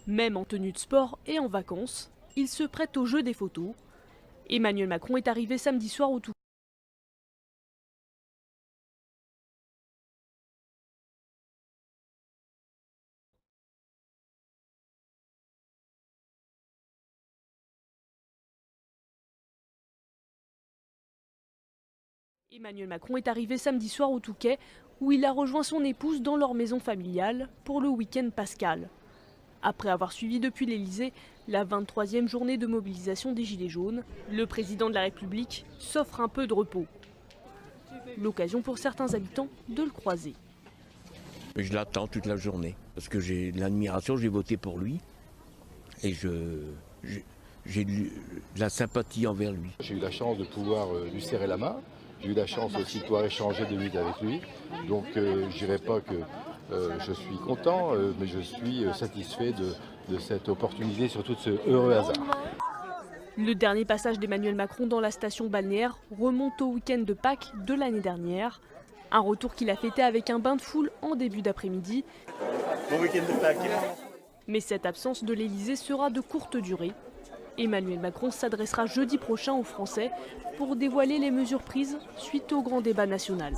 Même en tenue de sport et en vacances, il se prête au jeu des photos. Emmanuel Macron est arrivé samedi soir au Touquet. Emmanuel Macron est arrivé samedi soir au Touquet, où il a rejoint son épouse dans leur maison familiale pour le week-end pascal. Après avoir suivi depuis l'Elysée la 23e journée de mobilisation des Gilets jaunes, le président de la République s'offre un peu de repos. L'occasion pour certains habitants de le croiser. Je l'attends toute la journée, parce que j'ai de l'admiration, j'ai voté pour lui, et j'ai de la sympathie envers lui. J'ai eu la chance de pouvoir lui serrer la main, j'ai eu la chance aussi de pouvoir échanger 2 minutes avec lui, donc je dirais pas que je suis content, mais je suis satisfait de cette opportunité, surtout de ce heureux hasard. Le dernier passage d'Emmanuel Macron dans la station balnéaire remonte au week-end de Pâques de l'année dernière. Un retour qu'il a fêté avec un bain de foule en début d'après-midi. Bon week-end de Pâques. Mais cette absence de l'Elysée sera de courte durée. Emmanuel Macron s'adressera jeudi prochain aux Français pour dévoiler les mesures prises suite au grand débat national.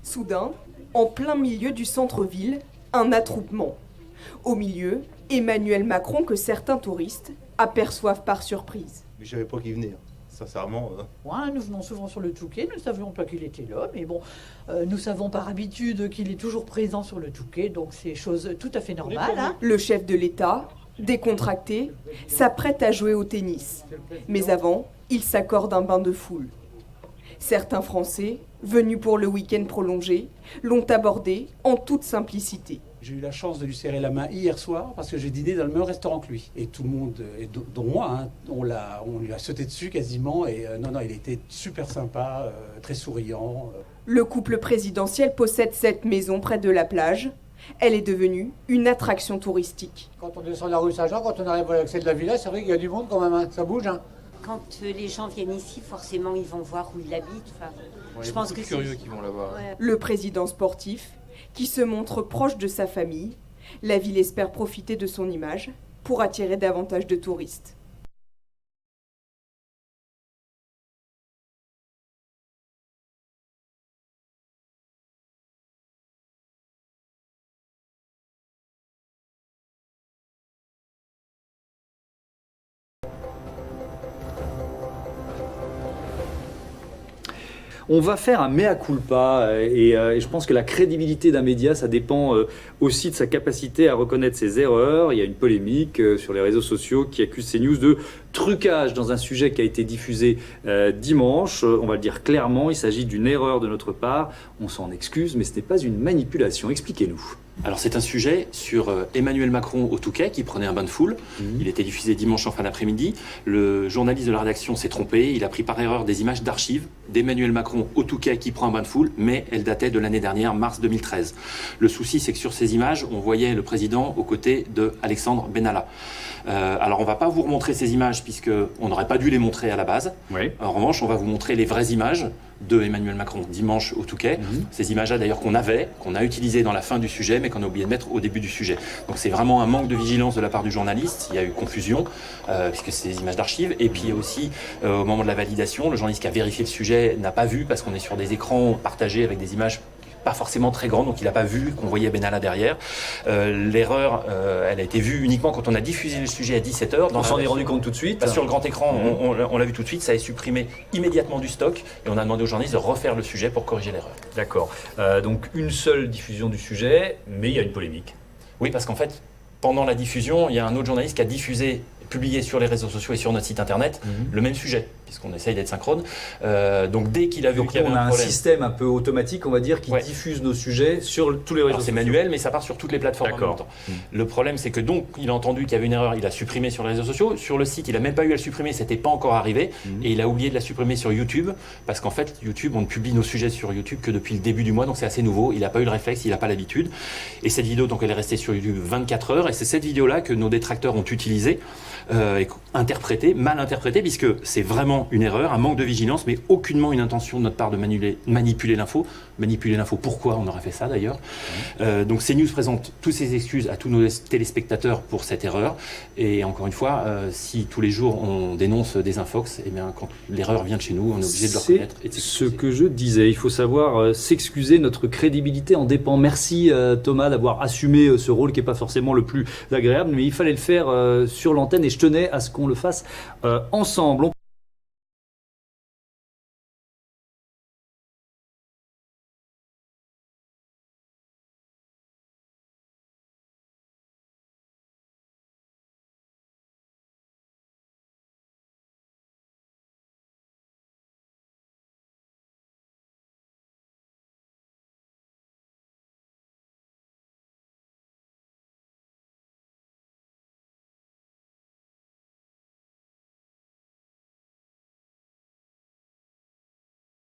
Soudain, en plein milieu du centre-ville, un attroupement. Au milieu, Emmanuel Macron que certains touristes aperçoivent par surprise. Mais je savais pas qu'il venait, sincèrement. Ouais, nous venons souvent sur le Touquet, nous ne savions pas qu'il était là, mais bon, nous savons par habitude qu'il est toujours présent sur le Touquet, donc c'est chose tout à fait normale. Hein. Le chef de l'État, décontracté, s'apprête à jouer au tennis. Mais avant, il s'accorde un bain de foule. Certains Français, venus pour le week-end prolongé, l'ont abordé en toute simplicité. J'ai eu la chance de lui serrer la main hier soir parce que j'ai dîné dans le même restaurant que lui. Et tout le monde, et dont moi, hein, on lui a sauté dessus quasiment. Et non, il était super sympa, très souriant. Le couple présidentiel possède cette maison près de la plage. Elle est devenue une attraction touristique. Quand on descend la rue Saint-Jean, quand on arrive à l'accès de la villa, c'est vrai qu'il y a du monde quand même, hein. Ça bouge. Hein. Quand les gens viennent ici, forcément, ils vont voir où il habite. Enfin, je pense que c'est curieux qui vont la voir. Ouais. Le président sportif, qui se montre proche de sa famille, la ville espère profiter de son image pour attirer davantage de touristes. On va faire un mea culpa et je pense que la crédibilité d'un média, ça dépend aussi de sa capacité à reconnaître ses erreurs. Il y a une polémique sur les réseaux sociaux qui accuse CNews de trucage dans un sujet qui a été diffusé dimanche. On va le dire clairement, il s'agit d'une erreur de notre part. On s'en excuse, mais ce n'est pas une manipulation. Expliquez-nous. Alors c'est un sujet sur Emmanuel Macron au Touquet qui prenait un bain de foule. Il était diffusé dimanche en fin d'après-midi. Le journaliste de la rédaction s'est trompé. Il a pris par erreur des images d'archives d'Emmanuel Macron au Touquet qui prend un bain de foule, mais elles dataient de l'année dernière, mars 2013. Le souci, c'est que sur ces images, on voyait le président aux côtés de Alexandre Benalla. Alors on va pas vous remontrer ces images puisque on n'aurait pas dû les montrer à la base. Oui. En revanche, on va vous montrer les vraies images de Emmanuel Macron dimanche au Touquet. Ces images-là d'ailleurs qu'on a utilisées dans la fin du sujet, mais qu'on a oublié de mettre au début du sujet. Donc c'est vraiment un manque de vigilance de la part du journaliste. Il y a eu confusion, puisque c'est des images d'archives. Et puis aussi, au moment de la validation, le journaliste qui a vérifié le sujet n'a pas vu, parce qu'on est sur des écrans partagés avec des images pas forcément très grande, donc il n'a pas vu qu'on voyait Benalla derrière. L'erreur, elle a été vue uniquement quand on a diffusé le sujet à 17h. On s'en est rendu compte tout de suite. Sur le grand écran, on l'a vu tout de suite, ça a supprimé immédiatement du stock et on a demandé aux journalistes de refaire le sujet pour corriger l'erreur. D'accord. Donc une seule diffusion du sujet, mais il y a une polémique. Oui, parce qu'en fait, pendant la diffusion, il y a un autre journaliste qui a publié sur les réseaux sociaux et sur notre site internet le même sujet, puisqu'on essaye d'être synchrone. Donc dès qu'il a vu qu'il y avait on a un problème, système un peu automatique, on va dire, qui diffuse nos sujets sur tous les réseaux sociaux. C'est manuel, mais ça part sur toutes les plateformes en même temps. Le problème, c'est que donc il a entendu qu'il y avait une erreur, il a supprimé sur les réseaux sociaux. Sur le site, il n'a même pas eu à le supprimer, c'était pas encore arrivé, et il a oublié de la supprimer sur YouTube, parce qu'en fait, YouTube, on ne publie nos sujets sur YouTube que depuis le début du mois, donc c'est assez nouveau. Il n'a pas eu le réflexe, il n'a pas l'habitude. Et cette vidéo, donc, elle est restée sur YouTube 24 heures, et c'est cette vidéo-là que nos détracteurs ont utilisée. interprété, mal interprété, puisque c'est vraiment une erreur, un manque de vigilance, mais aucunement une intention de notre part de manipuler l'info. Manipuler l'info, pourquoi on aurait fait ça d'ailleurs? Donc CNews présente toutes ses excuses à tous nos téléspectateurs pour cette erreur. Et encore une fois, si tous les jours on dénonce des infox, eh bien quand l'erreur vient de chez nous, on est obligé de le reconnaître. C'est ce que je disais, il faut savoir s'excuser, notre crédibilité en dépend. Merci Thomas d'avoir assumé ce rôle qui n'est pas forcément le plus agréable, mais il fallait le faire sur l'antenne et je tenais à ce qu'on le fasse ensemble.